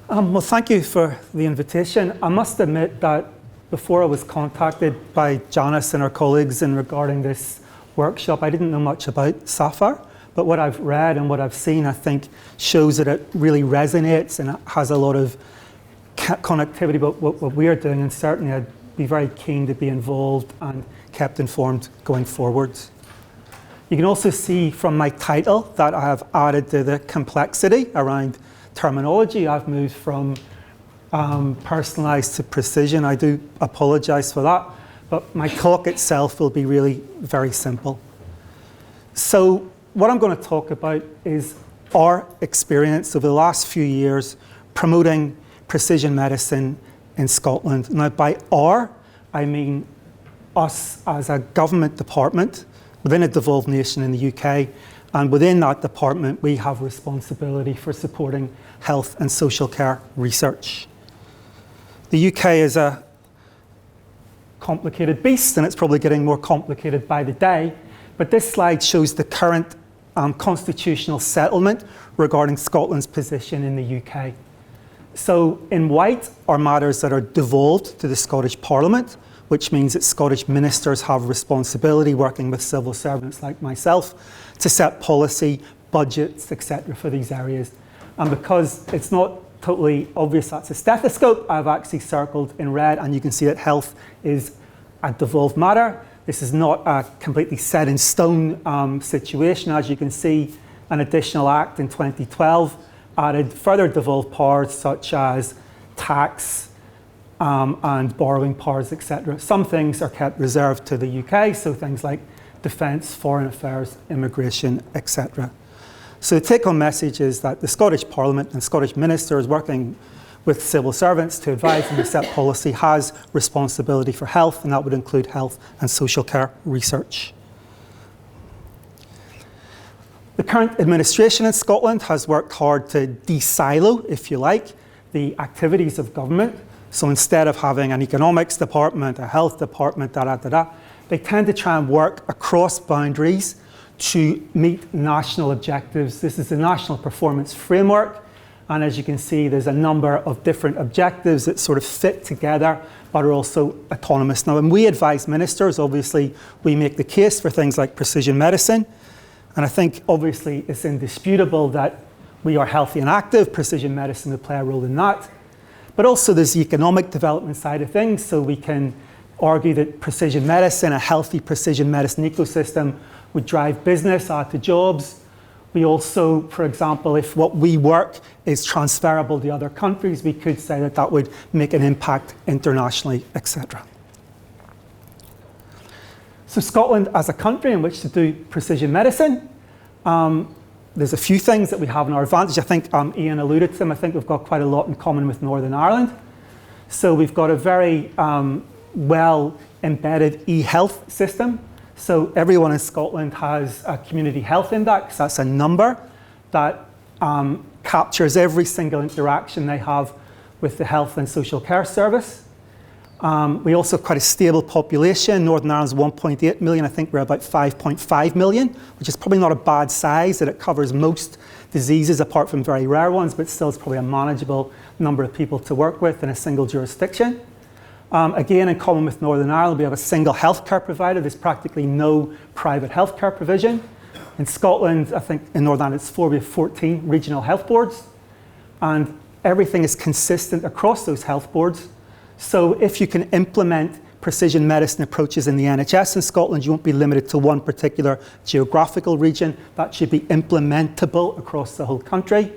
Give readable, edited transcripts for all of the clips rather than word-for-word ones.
Well, thank you for the invitation. I must admit that before I was contacted by Janice and her colleagues in regarding this workshop, I didn't know much about SAPHIRe, but what I've read and what I've seen, I think, shows that it really resonates and it has a lot of connectivity about what we are doing, and certainly I'd be very keen to be involved and kept informed going forwards. You can also see from my title that I have added to the complexity around terminology. I've moved from personalised to precision. I do apologise for that, but my talk itself will be really very simple. So what I'm going to talk about is our experience over the last few years promoting precision medicine in Scotland. Now, by our, I mean us as a government department within a devolved nation in the UK, and within that department we have responsibility for supporting health and social care research. The UK is a complicated beast, and it's probably getting more complicated by the day, but this slide shows the current constitutional settlement regarding Scotland's position in the UK. So in white are matters that are devolved to the Scottish Parliament, which means that Scottish ministers have responsibility working with civil servants like myself to set policy, budgets, etc. for these areas. And because it's not totally obvious that's a stethoscope, I've actually circled in red, and you can see that health is a devolved matter. This is not a completely set in stone situation. As you can see, an additional act in 2012 added further devolved powers such as tax, and borrowing powers, etc. Some things are kept reserved to the UK, so things like defence, foreign affairs, immigration, etc. So the take-home message is that the Scottish Parliament and Scottish ministers working with civil servants to advise and to set policy has responsibility for health, and that would include health and social care research. The current administration in Scotland has worked hard to de-silo, if you like, the activities of government. So instead of having an economics department, a health department, they tend to try and work across boundaries to meet national objectives. This is the National Performance Framework, and as you can see, there's a number of different objectives that sort of fit together but are also autonomous. Now, when we advise ministers, obviously we make the case for things like precision medicine, and I think obviously it's indisputable that we are healthy and active. Precision medicine would play a role in that. But also there's the economic development side of things, so we can argue that precision medicine, a healthy precision medicine ecosystem, would drive business, add to jobs. We also, for example, if what we work is transferable to other countries, we could say that that would make an impact internationally, etc. So Scotland as a country in which to do precision medicine, there's a few things that we have in our advantage. I think Ian alluded to them. I think we've got quite a lot in common with Northern Ireland. So we've got a very well embedded e-health system. So everyone in Scotland has a community health index. That's a number that captures every single interaction they have with the health and social care service. We also have quite a stable population. Northern Ireland's 1.8 million. I think we're about 5.5 million, which is probably not a bad size, that it covers most diseases apart from very rare ones, but still it's probably a manageable number of people to work with in a single jurisdiction. Again, in common with Northern Ireland, we have a single healthcare provider. There's practically no private healthcare provision. In Scotland, I think in Northern Ireland it's 4, we have 14 regional health boards, and everything is consistent across those health boards. So if you can implement precision medicine approaches in the NHS in Scotland, you won't be limited to one particular geographical region. That should be implementable across the whole country.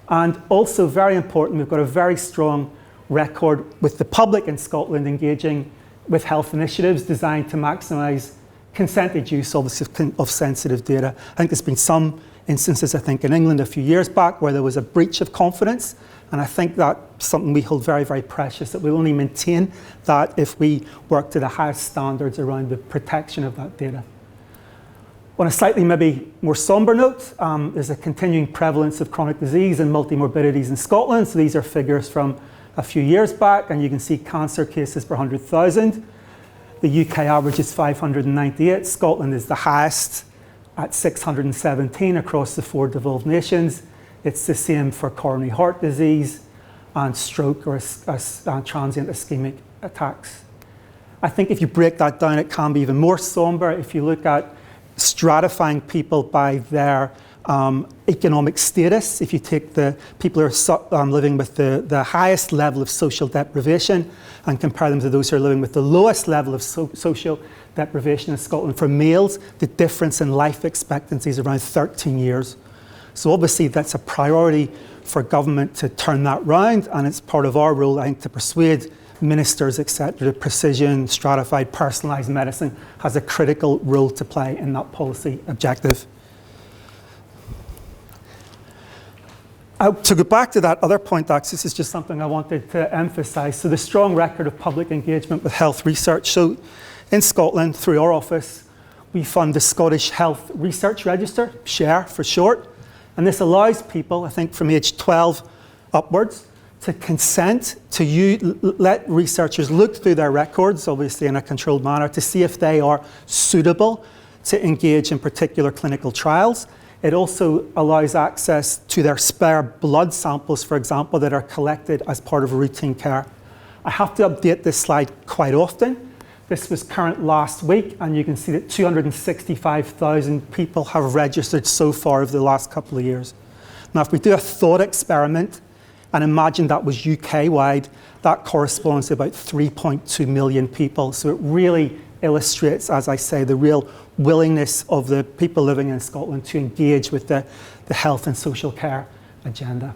And also very important, we've got a very strong record with the public in Scotland engaging with health initiatives designed to maximise consented use of sensitive data. I think there's been some instances, I think, in England a few years back where there was a breach of confidence. And I think that's something we hold very, very precious, that we'll only maintain that if we work to the highest standards around the protection of that data. On a slightly maybe more somber note, there's a continuing prevalence of chronic disease and multimorbidities in Scotland. So these are figures from a few years back, and you can see cancer cases per 100,000. The UK average is 598. Scotland is the highest at 617 across the 4 devolved nations. It's the same for coronary heart disease, and stroke or transient ischemic attacks. I think if you break that down, it can be even more somber. If you look at stratifying people by their economic status, if you take the people who are living with the highest level of social deprivation and compare them to those who are living with the lowest level of social deprivation in Scotland, for males, the difference in life expectancy is around 13 years. So obviously that's a priority for government to turn that round, and it's part of our role, I think, to persuade ministers, etc., that precision, stratified, personalised medicine has a critical role to play in that policy objective. To go back to that other point, actually, this is just something I wanted to emphasise. So the strong record of public engagement with health research. So in Scotland, through our office, we fund the Scottish Health Research Register, SHARE for short, and this allows people, I think from age 12 upwards, to consent to let researchers look through their records, obviously in a controlled manner, to see if they are suitable to engage in particular clinical trials. It also allows access to their spare blood samples, for example, that are collected as part of routine care. I have to update this slide quite often. This was current last week, and you can see that 265,000 people have registered so far over the last couple of years. Now, if we do a thought experiment and imagine that was UK-wide, that corresponds to about 3.2 million people. So it really illustrates, as I say, the real willingness of the people living in Scotland to engage with the health and social care agenda.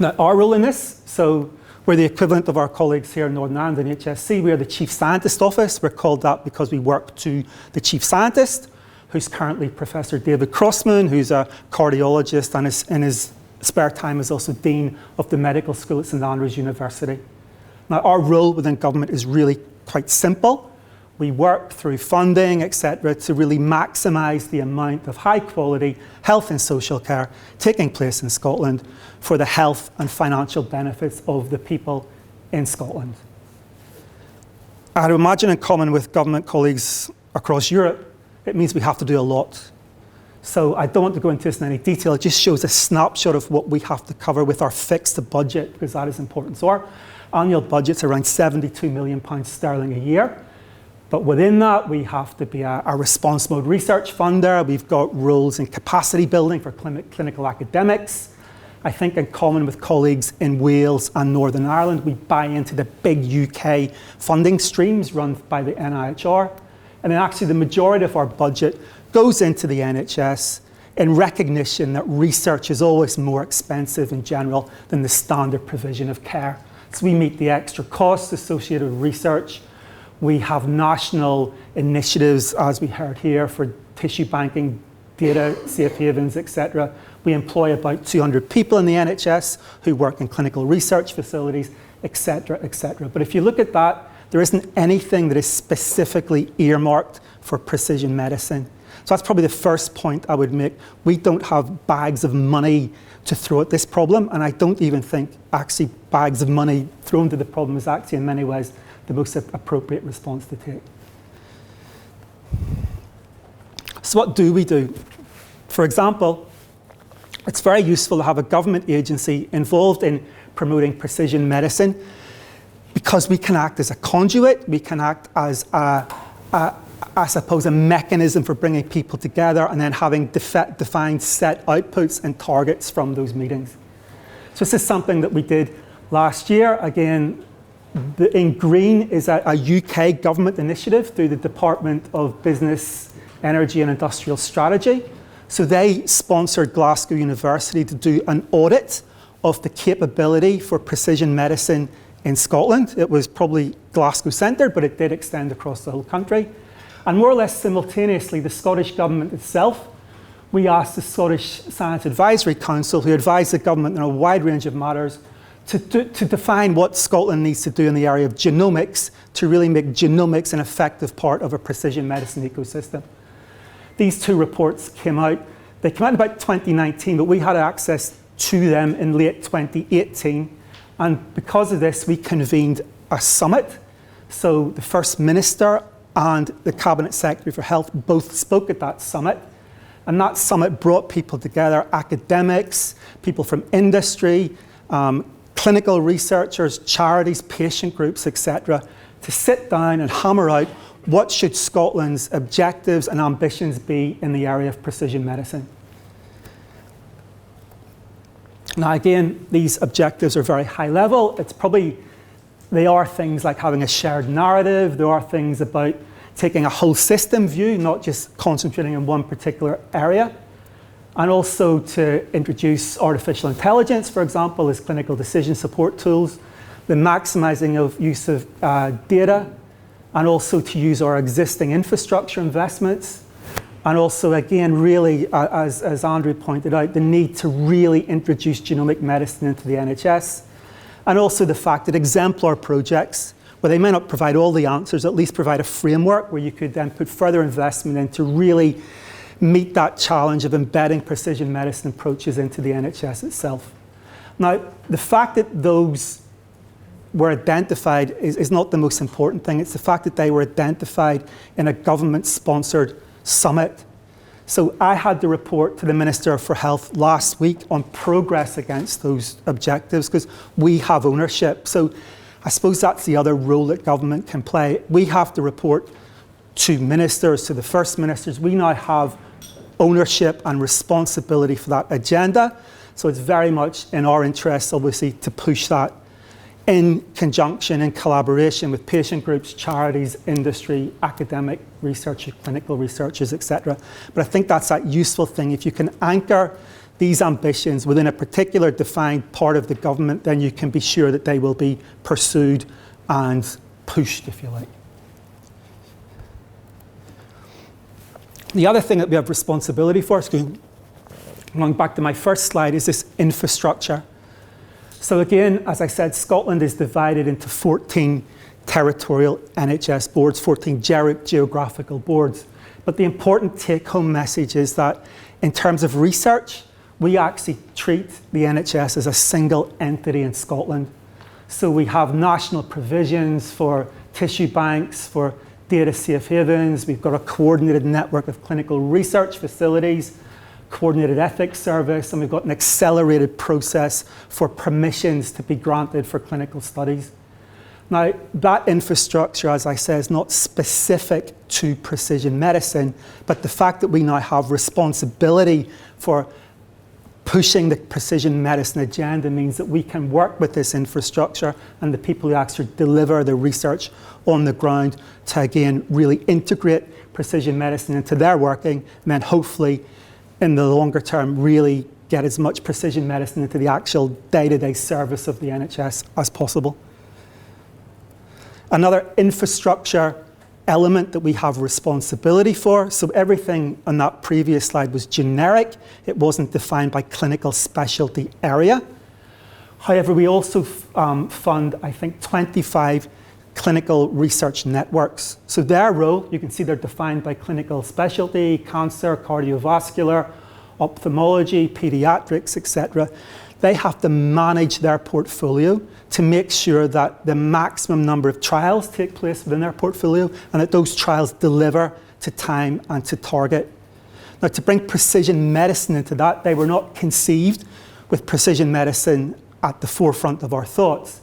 Now, our role in this, so we're the equivalent of our colleagues here in Northern Ireland in HSC. We are the Chief Scientist Office. We're called that because we work to the Chief Scientist, who's currently Professor David Crossman, who's a cardiologist and in his spare time is also Dean of the Medical School at St Andrews University. Now, our role within government is really quite simple. We work through funding, etc., to really maximise the amount of high quality health and social care taking place in Scotland for the health and financial benefits of the people in Scotland. I'd imagine, in common with government colleagues across Europe, it means we have to do a lot. So I don't want to go into this in any detail. It just shows a snapshot of what we have to cover with our fixed budget, because that is important. So our annual budget's around £72 million sterling a year. But within that, we have to be a response mode research funder. We've got roles in capacity building for clinical academics. I think, in common with colleagues in Wales and Northern Ireland, we buy into the big UK funding streams run by the NIHR. And then actually the majority of our budget goes into the NHS in recognition that research is always more expensive in general than the standard provision of care. So we meet the extra costs associated with research. We have national initiatives, as we heard here, for tissue banking, data, safe havens, etc. We employ about 200 people in the NHS who work in clinical research facilities, etc., etc. But if you look at that, there isn't anything that is specifically earmarked for precision medicine. So that's probably the first point I would make. We don't have bags of money to throw at this problem, and I don't even think actually bags of money thrown to the problem is actually in many ways the most appropriate response to take. So what do we do? For example, it's very useful to have a government agency involved in promoting precision medicine because we can act as a conduit, we can act as I suppose, a mechanism for bringing people together and then having defined set outputs and targets from those meetings. So this is something that we did last year. Again, in green is a UK government initiative through the Department of Business, Energy and Industrial Strategy. So they sponsored Glasgow University to do an audit of the capability for precision medicine in Scotland. It was probably Glasgow centred, but it did extend across the whole country. And more or less simultaneously, the Scottish Government itself, we asked the Scottish Science Advisory Council, who advise the government on a wide range of matters, to define what Scotland needs to do in the area of genomics to really make genomics an effective part of a precision medicine ecosystem. These two reports came out. They came out in about 2019, but we had access to them in late 2018. And because of this, we convened a summit. So the First Minister and the Cabinet Secretary for Health both spoke at that summit. And that summit brought people together, academics, people from industry, clinical researchers, charities, patient groups, etc., to sit down and hammer out what should Scotland's objectives and ambitions be in the area of precision medicine. Now again, these objectives are very high level. They are things like having a shared narrative. There are things about taking a whole system view, not just concentrating in one particular area. And also to introduce artificial intelligence, for example, as clinical decision support tools, the maximizing of use of data, and also to use our existing infrastructure investments. And also, again, really, as Andrew pointed out, the need to really introduce genomic medicine into the NHS. And also the fact that exemplar projects, where they may not provide all the answers, at least provide a framework where you could then put further investment in to really meet that challenge of embedding precision medicine approaches into the NHS itself. Now, the fact that those were identified is not the most important thing. It's the fact that they were identified in a government-sponsored summit. So I had to report to the Minister for Health last week on progress against those objectives because we have ownership. So I suppose that's the other role that government can play. We have to report to ministers, to the First Ministers. We now have ownership and responsibility for that agenda. So it's very much in our interest, obviously, to push that in conjunction, in collaboration with patient groups, charities, industry, academic researchers, clinical researchers, etc. But I think that's that useful thing. If you can anchor these ambitions within a particular defined part of the government, then you can be sure that they will be pursued and pushed, if you like. The other thing that we have responsibility for, going back to my first slide, is this infrastructure. So again, as I said, Scotland is divided into 14 territorial NHS boards, 14 geographical boards. But the important take-home message is that in terms of research, we actually treat the NHS as a single entity in Scotland. So we have national provisions for tissue banks, for data safe havens. We've got a coordinated network of clinical research facilities, coordinated ethics service, and we've got an accelerated process for permissions to be granted for clinical studies. Now, that infrastructure, as I say, is not specific to precision medicine, but the fact that we now have responsibility for pushing the precision medicine agenda means that we can work with this infrastructure and the people who actually deliver the research on the ground to, again, really integrate precision medicine into their working, and then hopefully in the longer term, really get as much precision medicine into the actual day-to-day service of the NHS as possible. Another infrastructure element that we have responsibility for, so everything on that previous slide was generic. It wasn't defined by clinical specialty area. However, we also fund, I think, 25 clinical research networks. So their role, you can see they're defined by clinical specialty, cancer, cardiovascular, ophthalmology, pediatrics, etc. They have to manage their portfolio to make sure that the maximum number of trials take place within their portfolio and that those trials deliver to time and to target. Now, to bring precision medicine into that, they were not conceived with precision medicine at the forefront of our thoughts.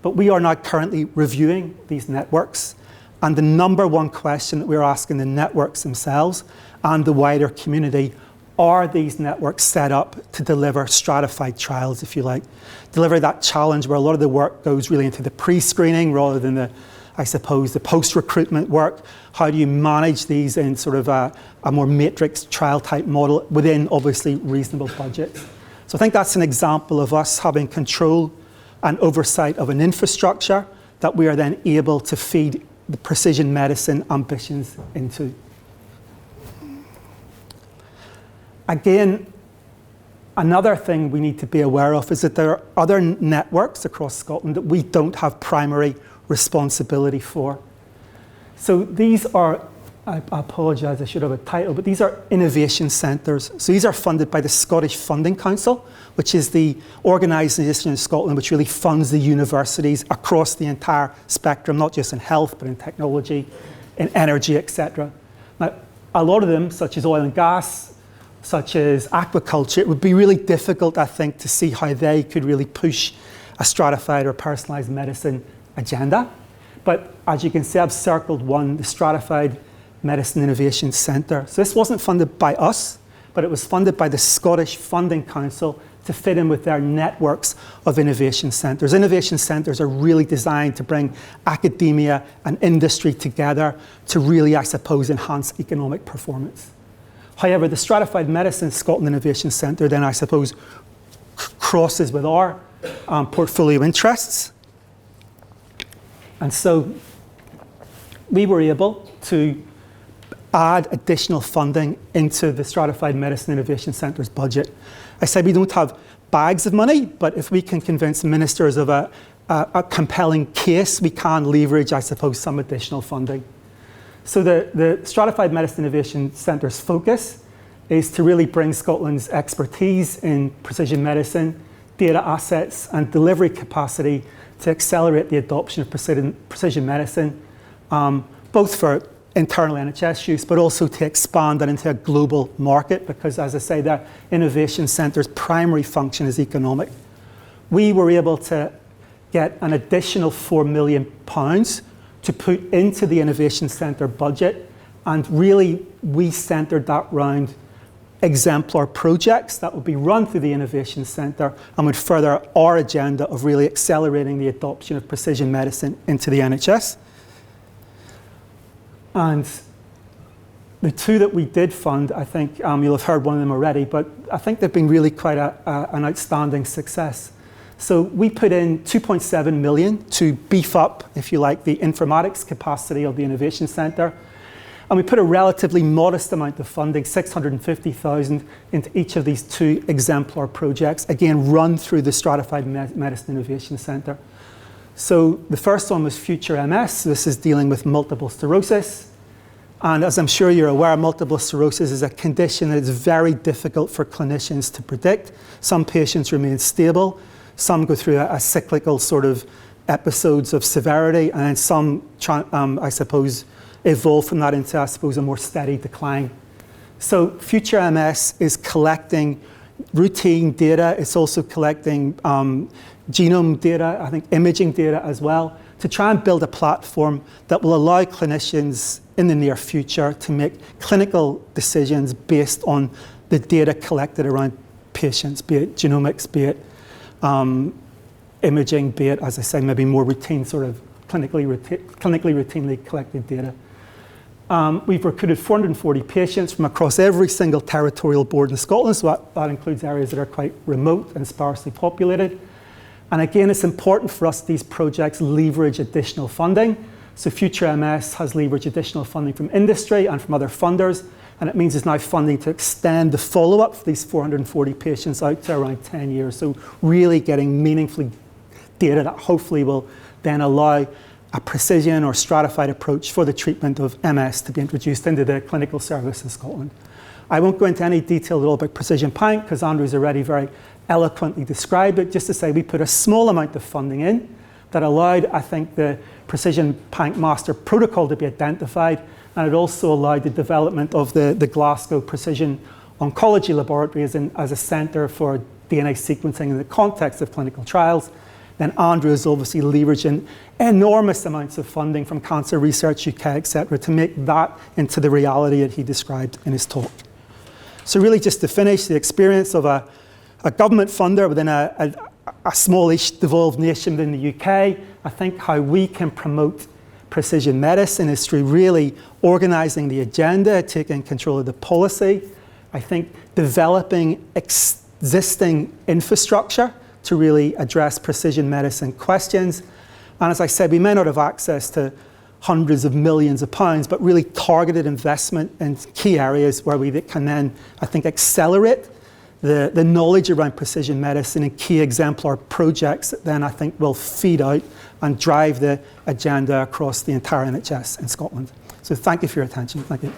But we are now currently reviewing these networks. And the number one question that we're asking the networks themselves and the wider community, are these networks set up to deliver stratified trials, if you like? Deliver that challenge where a lot of the work goes really into the pre-screening rather than the, I suppose, the post-recruitment work. How do you manage these in sort of a more matrix trial type model within obviously reasonable budgets? So I think that's an example of us having control and oversight of an infrastructure that we are then able to feed the precision medicine ambitions into. Again, another thing we need to be aware of is that there are other networks across Scotland that we don't have primary responsibility for. So these are, I apologise, I should have a title, but these are innovation centres. So these are funded by the Scottish Funding Council, which is the organisation in Scotland which really funds the universities across the entire spectrum, not just in health, but in technology, in energy, etc. Now, a lot of them, such as oil and gas, such as aquaculture, it would be really difficult, I think, to see how they could really push a stratified or personalised medicine agenda. But as you can see, I've circled one, the Stratified Medicine Innovation Centre. So this wasn't funded by us, but it was funded by the Scottish Funding Council to fit in with their networks of innovation centres. Innovation centres are really designed to bring academia and industry together to really, I suppose, enhance economic performance. However, the Stratified Medicine Scotland Innovation Centre then, I suppose, crosses with our portfolio interests. And so we were able to add additional funding into the Stratified Medicine Innovation Centre's budget. I said we don't have bags of money, but if we can convince ministers of a compelling case, we can leverage, I suppose, some additional funding. So the Stratified Medicine Innovation Centre's focus is to really bring Scotland's expertise in precision medicine, data assets, and delivery capacity to accelerate the adoption of precision medicine, both for internal NHS use, but also to expand that into a global market, because, as I say, the innovation centre's primary function is economic. We were able to get an additional £4 million to put into the innovation centre budget, and really we centred that round exemplar projects that would be run through the innovation centre and would further our agenda of really accelerating the adoption of precision medicine into the NHS. And the two that we did fund, I think you'll have heard one of them already, but I think they've been really quite an outstanding success. So we put in 2.7 million to beef up, if you like, the informatics capacity of the innovation centre. And we put a relatively modest amount of funding, 650,000, into each of these two exemplar projects, again, run through the Stratified Medicine Innovation Centre. So the first one was Future MS. This is dealing with multiple sclerosis. And as I'm sure you're aware, multiple sclerosis is a condition that is very difficult for clinicians to predict. Some patients remain stable. Some go through a cyclical sort of episodes of severity, and then some, I suppose, evolve from that into, I suppose, a more steady decline. So Future MS is collecting routine data. It's also collecting genome data, I think imaging data as well, to try and build a platform that will allow clinicians in the near future to make clinical decisions based on the data collected around patients, be it genomics, be it imaging, be it, as I say, maybe more routine, sort of clinically routinely collected data. We've recruited 440 patients from across every single territorial board in Scotland, so that includes areas that are quite remote and sparsely populated. And again, it's important for us these projects leverage additional funding. So Future MS has leveraged additional funding from industry and from other funders, and it means there's now funding to extend the follow-up for these 440 patients out to around 10 years. So really getting meaningfully data that hopefully will then allow a precision or stratified approach for the treatment of MS to be introduced into the clinical service in Scotland. I won't go into any detail at all about Precision Pank because Andrew's already very eloquently described it, just to say we put a small amount of funding in that allowed, I think, the Precision Pank Master Protocol to be identified, and it also allowed the development of the Glasgow Precision Oncology Laboratory as a centre for DNA sequencing in the context of clinical trials. Then Andrew is obviously leveraging enormous amounts of funding from Cancer Research UK, etc., to make that into the reality that he described in his talk. So really, just to finish, the experience of a government funder within a smallish devolved nation within the UK, I think how we can promote precision medicine is through really organising the agenda, taking control of the policy. I think developing existing infrastructure to really address precision medicine questions. And as I said, we may not have access to hundreds of millions of pounds, but really targeted investment in key areas where we can then, I think, accelerate the knowledge around precision medicine and key exemplar projects that then I think will feed out and drive the agenda across the entire NHS in Scotland. So thank you for your attention. Thank you.